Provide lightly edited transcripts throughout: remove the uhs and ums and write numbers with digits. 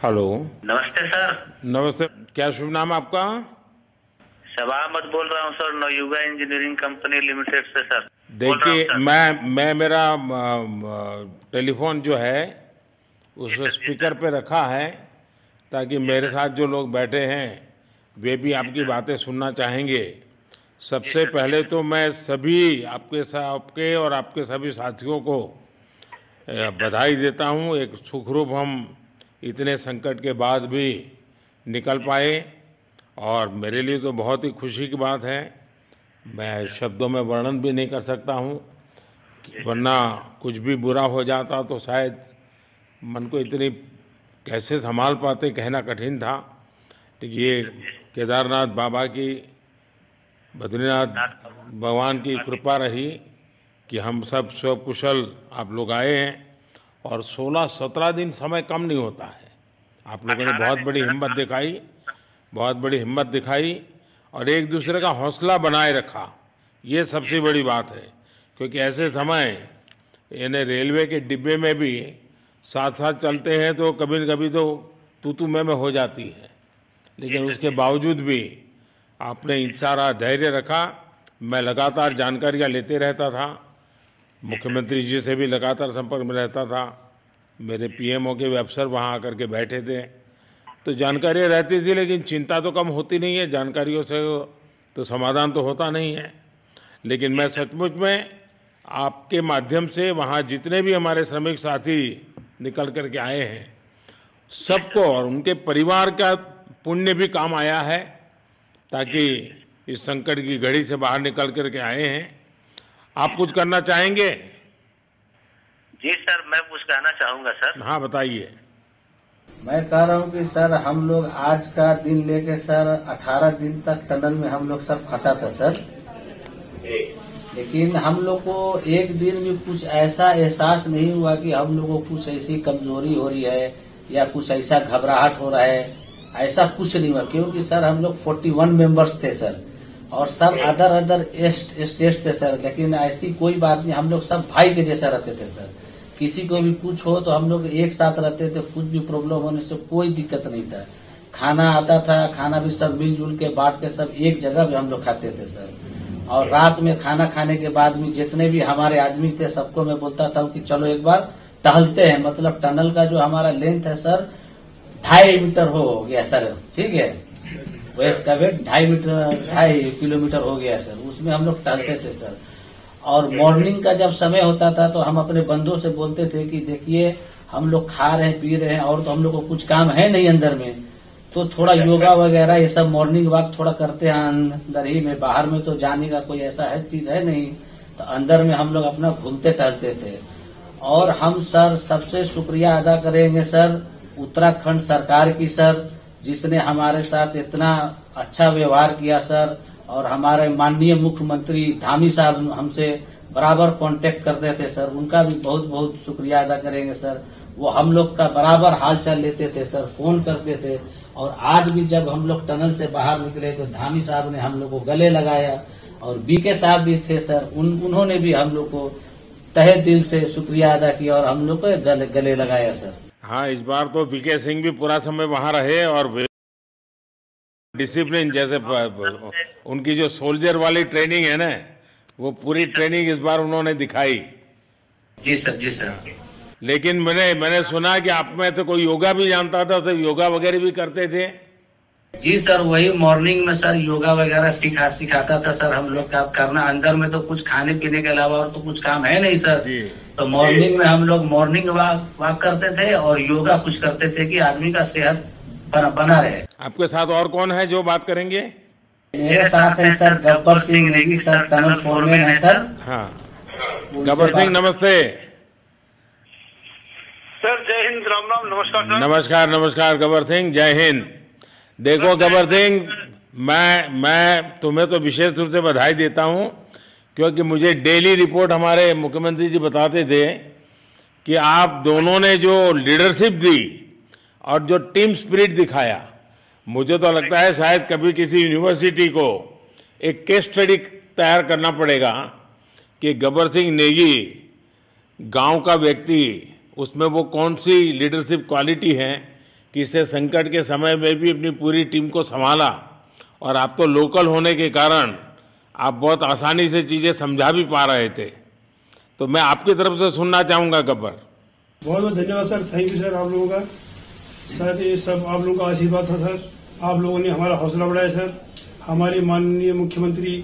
Hello. नमस्ते sir. नमस्ते, क्या शुभ नाम आपका? शबा अहमद बोल रहा हूँ sir, Navayuga engineering company limited से सर। देखिए, मैं मेरा टेलीफोन जो है उस स्पीकर पे रखा है ताकि मेरे साथ जो लोग बैठे हैं वे भी आपकी बातें सुनना चाहेंगे। सबसे पहले तो मैं सभी आपके और आपके सभी साथियों को बधाई देता हूँ। एक सुखरूप हम इतने संकट के बाद भी निकल पाए और मेरे लिए तो बहुत ही खुशी की बात है। मैं शब्दों में वर्णन भी नहीं कर सकता हूँ, वरना कुछ भी बुरा हो जाता तो शायद मन को इतनी कैसे संभाल पाते कहना कठिन था। तो ये केदारनाथ बाबा की, बद्रीनाथ भगवान की कृपा रही कि हम सब स्वकुशल आप लोग आए हैं। और 16-17 दिन समय कम नहीं होता है। आप लोगों ने बहुत बड़ी हिम्मत दिखाई, बहुत बड़ी हिम्मत दिखाई और एक दूसरे का हौसला बनाए रखा। ये सबसे बड़ी बात है, क्योंकि ऐसे समय यानी रेलवे के डिब्बे में भी साथ साथ चलते हैं तो कभी न कभी तो तू मैं हो जाती है, लेकिन उसके बावजूद भी आपने इतना धैर्य रखा। मैं लगातार जानकारियाँ लेते रहता था, मुख्यमंत्री जी से भी लगातार संपर्क में रहता था, मेरे पीएमओ के भी अफसर वहाँ आकर के बैठे थे, तो जानकारियाँ रहती थी, लेकिन चिंता तो कम होती नहीं है। जानकारियों से तो समाधान तो होता नहीं है। लेकिन मैं सचमुच में आपके माध्यम से वहाँ जितने भी हमारे श्रमिक साथी निकल कर के आए हैं सबको और उनके परिवार का पुण्य भी काम आया है, ताकि इस संकट की घड़ी से बाहर निकल कर के आए हैं। आप कुछ करना चाहेंगे? जी सर, मैं कुछ कहना चाहूँगा सर। हाँ, बताइए। मैं कह रहा हूँ कि सर हम लोग आज का दिन लेके सर 18 दिन तक टनल में हम लोग सब फंसा था सर, लेकिन हम लोग को एक दिन भी कुछ ऐसा एहसास नहीं हुआ कि हम लोग को कुछ ऐसी कमजोरी हो रही है या कुछ ऐसा घबराहट हो रहा है। ऐसा कुछ नहीं हुआ, क्योंकि सर हम लोग 41 मेंबर्स थे सर, और सब अदर स्टेट थे सर, लेकिन ऐसी कोई बात नहीं। हम लोग सब भाई के जैसा रहते थे सर। किसी को भी कुछ हो तो हम लोग एक साथ रहते थे, कुछ भी प्रॉब्लम होने से कोई दिक्कत नहीं था। खाना आता था, खाना भी सब मिलजुल के बांट के सब एक जगह भी हम लोग खाते थे सर। और रात में खाना खाने के बाद भी जितने भी हमारे आदमी थे सबको मैं बोलता था कि चलो एक बार टहलते हैं। मतलब टनल का जो हमारा लेंथ है सर 2.5 मीटर हो गया सर, ठीक है, वेस्ट का वेट 2.5 किलोमीटर हो गया सर। उसमें हम लोग टहलते थे सर। और मॉर्निंग का जब समय होता था तो हम अपने बंदों से बोलते थे कि देखिए हम लोग खा रहे हैं पी रहे हैं और तो हम लोग को कुछ काम है नहीं अंदर में, तो थोड़ा योगा वगैरह ये सब मॉर्निंग वॉक थोड़ा करते हैं अंदर ही में। बाहर में तो जाने का कोई ऐसा है चीज है नहीं, तो अंदर में हम लोग अपना घूमते टहलते थे। और हम सर सबसे शुक्रिया अदा करेंगे सर उत्तराखंड सरकार की सर, जिसने हमारे साथ इतना अच्छा व्यवहार किया सर। और हमारे माननीय मुख्यमंत्री धामी साहब हमसे बराबर कांटेक्ट करते थे सर, उनका भी बहुत बहुत शुक्रिया अदा करेंगे सर। वो हम लोग का बराबर हाल चाल लेते थे सर, फोन करते थे। और आज भी जब हम लोग टनल से बाहर निकले तो धामी साहब ने हम लोग को गले लगाया, और बीके साहब भी थे सर, उन्होंने भी हम लोग को तहे दिल से शुक्रिया अदा किया और हम लोग को गले लगाया सर। हाँ, इस बार तो बीके सिंह भी पूरा समय वहाँ रहे और डिसिप्लिन जैसे उनकी जो सोल्जर वाली ट्रेनिंग है ना, वो पूरी ट्रेनिंग इस बार उन्होंने दिखाई। जी सर, जी सर। लेकिन मैंने सुना कि आप में तो कोई योगा भी जानता था, तो योगा वगैरह भी करते थे? जी सर, वही मॉर्निंग में सर योगा वगैरह सिखाता था सर हम लोग का करना। अंदर में तो कुछ खाने पीने के अलावा और तो कुछ काम है नहीं सर जी। तो मॉर्निंग में हम लोग मॉर्निंग वॉक करते थे और योगा कुछ करते थे कि आदमी का सेहत बना रहे। आपके साथ और कौन है जो बात करेंगे? मेरे साथ है sir Gabbar Singh Negi sir, tunnel foreman है सर। हाँ, गब्बर सिंह नमस्ते सर। जय हिंद, राम राम, नमस्कार सर। नमस्कार नमस्कार गब्बर सिंह, जय हिंद। देखो गब्बर सिंह, मैं तुम्हें तो विशेष रूप से बधाई देता हूँ, क्योंकि मुझे डेली रिपोर्ट हमारे मुख्यमंत्री जी बताते थे कि आप दोनों ने जो लीडरशिप दी और जो टीम स्पिरिट दिखाया, मुझे तो लगता है शायद कभी किसी यूनिवर्सिटी को एक केस स्टडी तैयार करना पड़ेगा कि गब्बर सिंह नेगी गांव का व्यक्ति, उसमें वो कौन सी लीडरशिप क्वालिटी है कि इसे संकट के समय में भी अपनी पूरी टीम को संभाला, और आप तो लोकल होने के कारण आप बहुत आसानी से चीज़ें समझा भी पा रहे थे। तो मैं आपकी तरफ से सुनना चाहूँगा गब्बर। बहुत बहुत धन्यवाद सर, थैंक यू सर आप लोगों का। सर ये सब आप लोगों का आशीर्वाद था सर, आप लोगों ने हमारा हौसला बढ़ाया सर। हमारे माननीय मुख्यमंत्री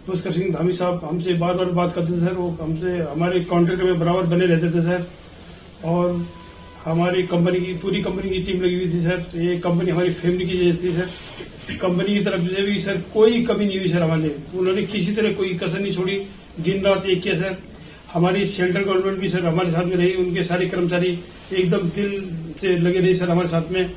पुष्कर सिंह धामी साहब हमसे बात करते थे सर, वो हमसे हमारे कॉन्ट्रैक्ट में बराबर बने रहते थे सर। और हमारी पूरी कंपनी की टीम लगी हुई थी सर। ये कंपनी हमारी फैमिली की जैसी थी सर। कंपनी की तरफ से भी सर कोई कमी नहीं हुई सर हमारे, उन्होंने किसी तरह कोई कसर नहीं छोड़ी, दिन रात एक किया सर। हमारी सेंट्रल गवर्नमेंट भी सर हमारे साथ में रही, उनके सारे कर्मचारी एकदम दिल से लगे रहे सर हमारे साथ में।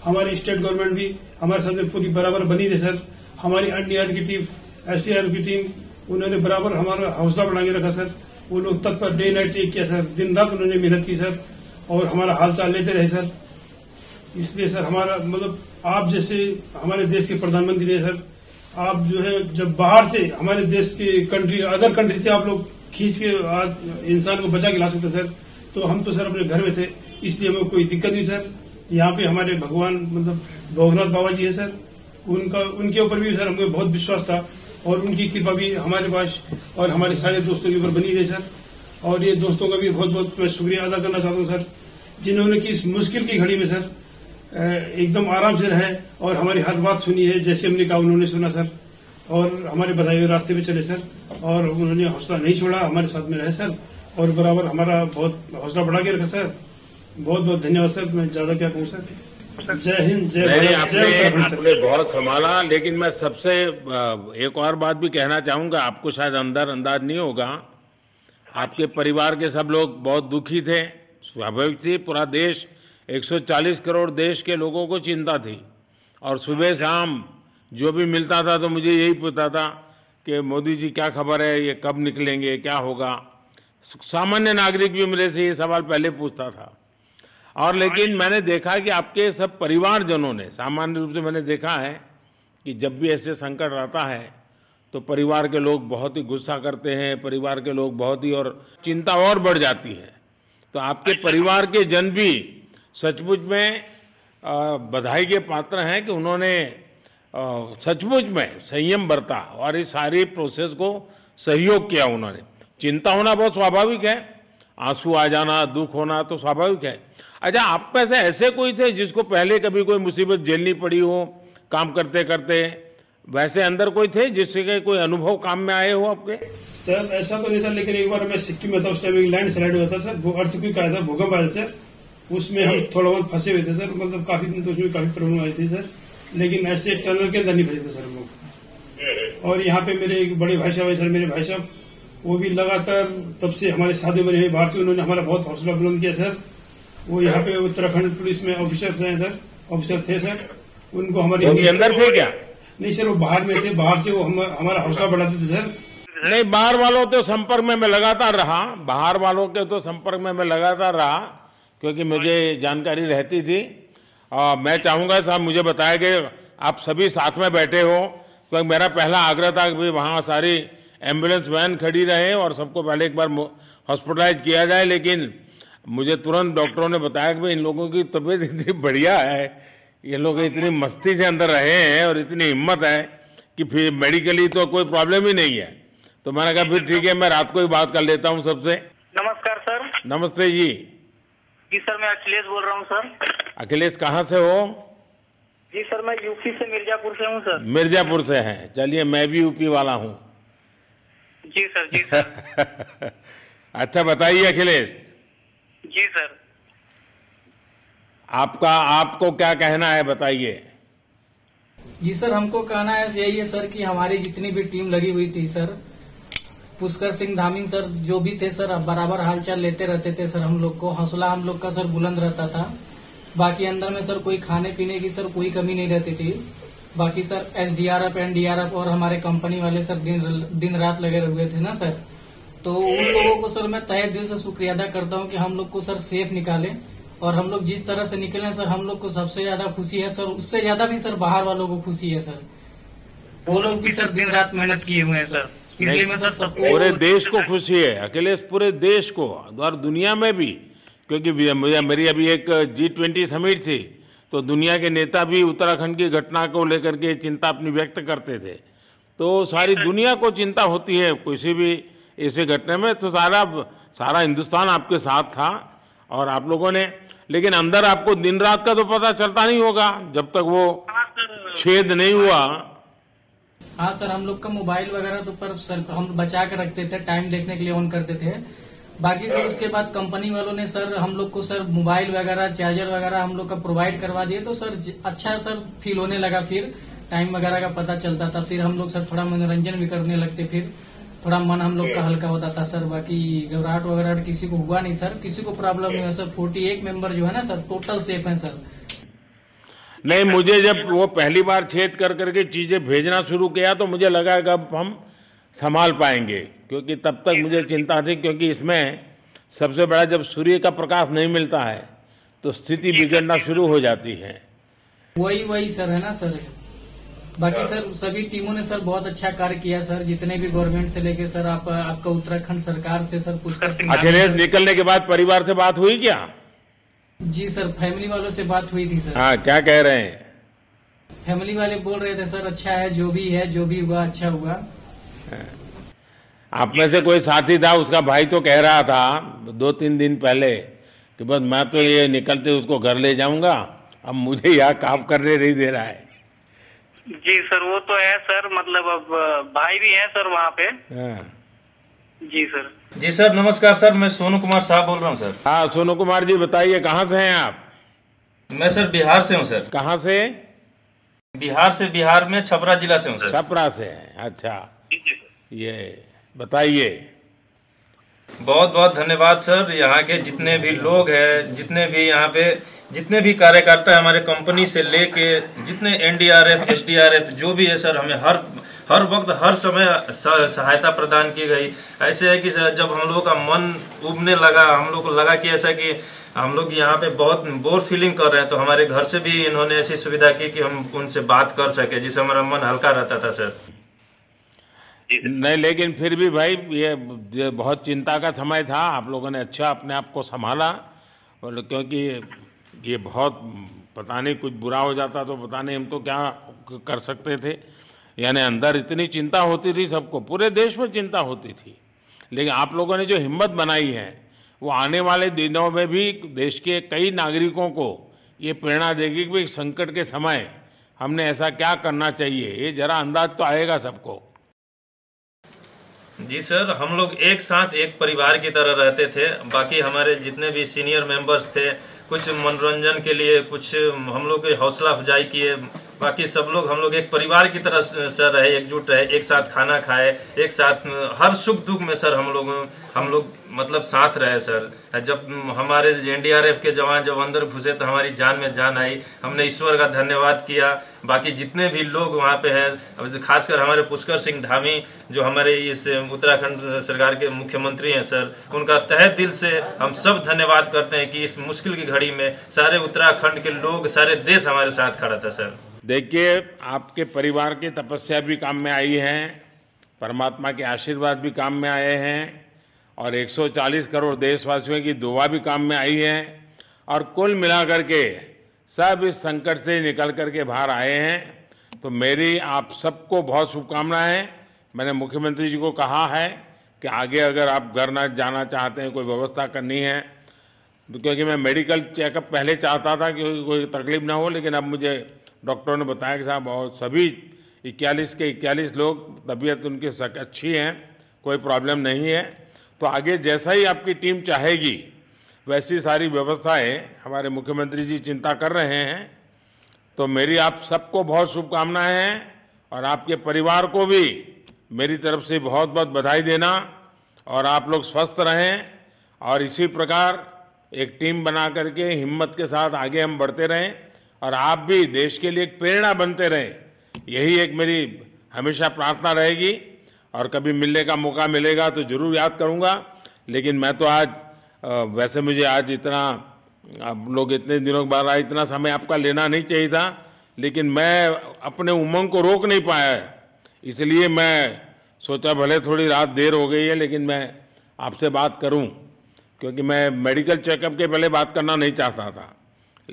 हमारी स्टेट गवर्नमेंट भी हमारे साथ में पूरी बराबर बनी रही सर। हमारी एनडीआर की टीम, एसडीआर की टीम, उन्होंने बराबर हमारा हौसला बढ़ा के रखा सर। वो लोग तत्पर डे नाइट एक किया सर, दिन रात उन्होंने मेहनत की सर और हमारा हाल चाल लेते रहे सर। इसलिए सर हमारा मतलब आप जैसे हमारे देश के प्रधानमंत्री है सर, आप जो है जब बाहर से हमारे देश के अदर कंट्री से आप लोग खींच के इंसान को बचा के ला सकते सर, तो हम तो सर अपने घर में थे, इसलिए हमें कोई दिक्कत नहीं सर। यहाँ पे हमारे भगवान मतलब भोगनाथ बाबा जी है सर, उनके ऊपर भी सर हमको बहुत विश्वास था और उनकी कृपा भी हमारे पास और हमारे सारे दोस्तों के ऊपर बनी रही सर। और ये दोस्तों का भी बहुत बहुत मैं शुक्रिया अदा करना चाहता हूँ सर, जिन्होंने कि इस मुश्किल की घड़ी में सर एकदम आराम से रहे और हमारी हर बात सुनी है, जैसे हमने कहा उन्होंने सुना सर और हमारे बताए हुए रास्ते पे चले सर। और उन्होंने हौसला नहीं छोड़ा, हमारे साथ में रहे सर और बराबर हमारा बहुत हौसला बढ़ा के रखा सर। बहुत बहुत धन्यवाद सर, मैं ज्यादा क्या कहूँ सर। जय हिंद, जय भारत, जय उत्तराखंड। आपने बहुत संभाला, लेकिन मैं सबसे एक और बात भी कहना चाहूंगा, आपको शायद अंदाज नहीं होगा, आपके परिवार के सब लोग बहुत दुखी थे, स्वाभाविक थी। पूरा देश 140 करोड़ देश के लोगों को चिंता थी और सुबह शाम जो भी मिलता था तो मुझे यही पूछता था कि मोदी जी क्या खबर है, ये कब निकलेंगे, क्या होगा। सामान्य नागरिक भी मेरे से ये सवाल पहले पूछता था। और लेकिन मैंने देखा कि आपके सब परिवारजनों ने, सामान्य रूप से मैंने देखा है कि जब भी ऐसे संकट आता है तो परिवार के लोग बहुत ही गुस्सा करते हैं, परिवार के लोग बहुत ही, और चिंता और बढ़ जाती है। तो आपके परिवार के जन भी सचमुच में बधाई के पात्र हैं कि उन्होंने सचमुच में संयम बरता और इस सारी प्रोसेस को सहयोग किया उन्होंने। चिंता होना बहुत स्वाभाविक है, आंसू आ जाना, दुख होना तो स्वाभाविक है। अच्छा, आप में से ऐसे कोई थे जिसको पहले कभी कोई मुसीबत झेलनी पड़ी हो काम करते करते? वैसे अंदर कोई थे जिससे कोई अनुभव काम में आए हो आपके? सर ऐसा तो नहीं था, लेकिन एक बार मैं सिक्किम में था, उस टाइम एक लैंड स्लाइड हुआ था सर, वो अर्थक्वेक आया था, भूकंप आया सर, उसमें हम थोड़ा बहुत फंसे हुए थे सर। मतलब काफी दिन तो उसमें काफी प्रॉब्लम आई थी सर, लेकिन ऐसे टनल के अंदर नहीं फंसे थे सर हम लोग। और यहाँ पे मेरे एक बड़े भाई साहब है सर, मेरे भाई साहब वो भी लगातार तब से हमारे साथ में रहे बाहर से, उन्होंने हमारा बहुत हौसला बुलंद किया सर। वो यहाँ पे उत्तराखंड पुलिस में ऑफिसर्स हैं सर, ऑफिसर थे सर, उनको हमारे अंदर थे क्या? नहीं सर, वो बाहर में थे, बाहर से वो हमारा हौसला बढ़ाते थे सर। नहीं, बाहर वालों के संपर्क में मैं लगातार रहा, बाहर वालों के तो संपर्क में मैं लगातार रहा क्योंकि मुझे जानकारी रहती थी। और मैं चाहूंगा साहब, मुझे बताया कि आप सभी साथ में बैठे हो, तो मेरा पहला आग्रह था कि वहाँ सारी एम्बुलेंस वैन खड़ी रहे और सबको पहले एक बार हॉस्पिटलाइज किया जाए। लेकिन मुझे तुरंत डॉक्टरों ने बताया कि इन लोगों की तबीयत इतनी बढ़िया है, ये लोग इतनी मस्ती से अंदर रहे हैं और इतनी हिम्मत है कि फिर मेडिकली तो कोई प्रॉब्लम ही नहीं है। तो मैंने कहा फिर ठीक है, मैं रात को ही बात कर लेता हूँ सबसे। नमस्कार सर। नमस्ते जी। जी सर, मैं अखिलेश बोल रहा हूँ सर। अखिलेश कहाँ से हो? जी सर, मैं यूपी से मिर्जापुर से हूँ सर। मिर्जापुर से हैं, चलिए मैं भी यूपी वाला हूँ। जी सर, जी सर। अच्छा बताइए अखिलेश। जी सर। आपको क्या कहना है, बताइए। जी सर, हमको कहना है यही है सर कि हमारी जितनी भी टीम लगी हुई थी सर, पुष्कर सिंह धामी सर जो भी थे सर, बराबर हालचाल लेते रहते थे सर। हम लोग को हौसला हम लोग का सर बुलंद रहता था। बाकी अंदर में सर कोई खाने पीने की सर कोई कमी नहीं रहती थी। बाकी सर एसडीआरएफ, एनडीआरएफ और हमारे कंपनी वाले सर दिन रात लगे हुए थे ना सर। तो उन लोगों को सर मैं तहे दिल से शुक्रिया अदा करता हूँ कि हम लोग को सर सेफ निकाले। और हम लोग जिस तरह से निकले सर, हम लोग को सबसे ज्यादा खुशी है सर, उससे ज्यादा भी सर बाहर वालों को खुशी है सर। वो लोग भी सर दिन रात मेहनत किए हुए हैं सर, इसलिए मैं सर सबको, पूरे देश को खुशी है अखिलेश, पूरे देश को और दुनिया में भी। क्योंकि मेरी अभी एक G20 समिट थी, तो दुनिया के नेता भी उत्तराखंड की घटना को लेकर के चिंता अपनी व्यक्त करते थे। तो सारी दुनिया को चिंता होती है किसी भी ऐसे घटने में, तो सारा हिंदुस्तान आपके साथ था और आप लोगों ने, लेकिन अंदर आपको दिन रात का तो पता चलता नहीं होगा जब तक वो छेद नहीं हुआ। हाँ सर, हम लोग का मोबाइल वगैरह तो पर सर हम बचा के रखते थे, टाइम देखने के लिए ऑन करते थे। बाकी सर उसके बाद कंपनी वालों ने सर हम लोग को सर मोबाइल वगैरह चार्जर वगैरह हम लोग का प्रोवाइड करवा दिए, तो सर अच्छा सर फील होने लगा। फिर टाइम वगैरह का पता चलता था, फिर हम लोग सर थोड़ा मनोरंजन भी करने लगते, फिर थोड़ा मन हम लोग का हल्का होता था सर। बाकी घबराहट वगैरह किसी को हुआ नहीं सर, किसी को प्रॉब्लम नहीं है सर। 41 मेंबर जो है ना सर टोटल सेफ हैं सर। नहीं, मुझे जब वो पहली बार छेद कर करके चीजें भेजना शुरू किया तो मुझे लगा कि अब हम संभाल पाएंगे, क्योंकि तब तक मुझे चिंता थी, क्योंकि इसमें सबसे बड़ा जब सूर्य का प्रकाश नहीं मिलता है तो स्थिति बिगड़ना शुरू हो जाती है। वही सर है ना सर। बाकी सर सभी टीमों ने सर बहुत अच्छा कार्य किया सर, जितने भी गवर्नमेंट से लेके सर आपका उत्तराखंड सरकार से सर पुष्कर सिंह। अखिलेश निकलने के बाद परिवार से बात हुई क्या? जी सर, फैमिली वालों से बात हुई थी सर। हाँ, क्या कह रहे हैं? फैमिली वाले बोल रहे थे सर अच्छा है, जो भी हुआ अच्छा हुआ। आप में से कोई साथी था, उसका भाई तो कह रहा था 2-3 दिन पहले कि बस मैं तो ये निकलते उसको घर ले जाऊंगा, अब मुझे यहाँ काम करने नहीं दे रहा है। जी सर, वो तो है सर, मतलब अब भाई भी है सर वहाँ पे। जी सर। जी सर, नमस्कार सर, मैं सोनू कुमार साहब बोल रहा हूँ सर। हाँ सोनू कुमार जी, बताइए कहाँ से हैं आप? मैं सर बिहार से हूँ सर। कहाँ से? बिहार में छपरा जिला से हूँ सर। छपरा से हैं, अच्छा। ये बताइए। बहुत बहुत धन्यवाद सर। यहाँ के जितने भी लोग हैं, जितने भी यहाँ पे जितने भी कार्यकर्ता है हमारे कंपनी से लेके, जितने NDRF SDRF जो भी है सर, हमें हर वक्त हर समय सहायता प्रदान की गई। ऐसे है कि सर जब हम लोगों का मन उबने लगा, हम लोग को लगा कि ऐसा कि हम लोग यहाँ पे बहुत बोर फीलिंग कर रहे हैं, तो हमारे घर से भी इन्होंने ऐसी सुविधा की कि हम उनसे बात कर सके, जिससे हमारा मन हल्का रहता था सर। नहीं, लेकिन फिर भी भाई ये बहुत चिंता का समय था, आप लोगों ने अच्छा अपने आप को संभाला, और क्योंकि ये बहुत पता नहीं कुछ बुरा हो जाता तो पता नहीं हम तो क्या कर सकते थे। यानी अंदर इतनी चिंता होती थी, सबको, पूरे देश में चिंता होती थी, लेकिन आप लोगों ने जो हिम्मत बनाई है वो आने वाले दिनों में भी देश के कई नागरिकों को ये प्रेरणा देगी कि संकट के समय हमने ऐसा क्या करना चाहिए। ये जरा अंदाज तो आएगा सबको। जी सर, हम लोग एक साथ एक परिवार की तरह रहते थे। बाकी हमारे जितने भी सीनियर मेंबर्स थे, कुछ मनोरंजन के लिए, कुछ हम लोग की हौसला अफजाई किए। बाकी सब लोग हम लोग एक परिवार की तरह सर रहे, एकजुट रहे, एक साथ खाना खाए, एक साथ हर सुख दुख में सर हम लोग मतलब साथ रहे सर। जब हमारे NDRF के जवान जब अंदर घुसे तो हमारी जान में जान आई, हमने ईश्वर का धन्यवाद किया। बाकी जितने भी लोग वहाँ पे हैं, खासकर हमारे पुष्कर सिंह धामी जो हमारे इस उत्तराखंड सरकार के मुख्यमंत्री हैं सर, उनका तहे दिल से हम सब धन्यवाद करते हैं कि इस मुश्किल की घड़ी में सारे उत्तराखंड के लोग, सारे देश हमारे साथ खड़ा था सर। देखिए, आपके परिवार की तपस्या भी काम में आई है, परमात्मा के आशीर्वाद भी काम में आए हैं, और 140 करोड़ देशवासियों की दुआ भी काम में आई है, और कुल मिलाकर के सब इस संकट से निकल करके बाहर आए हैं। तो मेरी आप सबको बहुत शुभकामनाएं। मैंने मुख्यमंत्री जी को कहा है कि आगे अगर आप घर न जाना चाहते हैं, कोई व्यवस्था करनी है, तो क्योंकि मैं मेडिकल चेकअप पहले चाहता था कि कोई तकलीफ ना हो, लेकिन अब मुझे डॉक्टरों ने बताया कि साहब और सभी 41 के 41 लोग तबीयत उनकी अच्छी है, कोई प्रॉब्लम नहीं है। तो आगे जैसा ही आपकी टीम चाहेगी वैसी सारी व्यवस्थाएं हमारे मुख्यमंत्री जी चिंता कर रहे हैं। तो मेरी आप सबको बहुत शुभकामनाएं हैं, और आपके परिवार को भी मेरी तरफ से बहुत बहुत बधाई देना, और आप लोग स्वस्थ रहें, और इसी प्रकार एक टीम बना करके हिम्मत के साथ आगे हम बढ़ते रहें, और आप भी देश के लिए एक प्रेरणा बनते रहें। यही एक मेरी हमेशा प्रार्थना रहेगी, और कभी मिलने का मौका मिलेगा तो जरूर याद करूंगा। लेकिन मैं तो आज वैसे मुझे आज इतना, आप लोग इतने दिनों के बाद आए, इतना समय आपका लेना नहीं चाहिए था, लेकिन मैं अपने उमंग को रोक नहीं पाया, इसलिए मैं सोचा भले थोड़ी रात देर हो गई है लेकिन मैं आपसे बात करूं, क्योंकि मैं मेडिकल चेकअप के पहले बात करना नहीं चाहता था,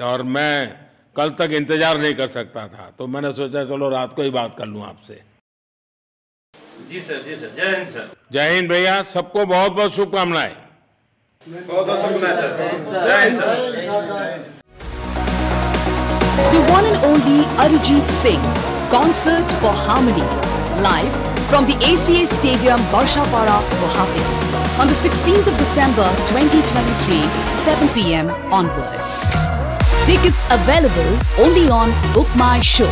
और मैं कल तक इंतजार नहीं कर सकता था, तो मैंने सोचा चलो रात को ही बात कर लूं आपसे। जी सर, जी सर, जय हिंद सर। जय हिंद भैया, सबको बहुत बहुत शुभकामनाएं। बहुत बहुत शुभकामनाएं सर। जय Hind sir. The one and only Arijit Singh, Concert for Harmony, live from the ACA Stadium, Barshapara, Guwahati, on the 16th of December 2023, 7 p.m. onwards. Tickets available only on Book My Show.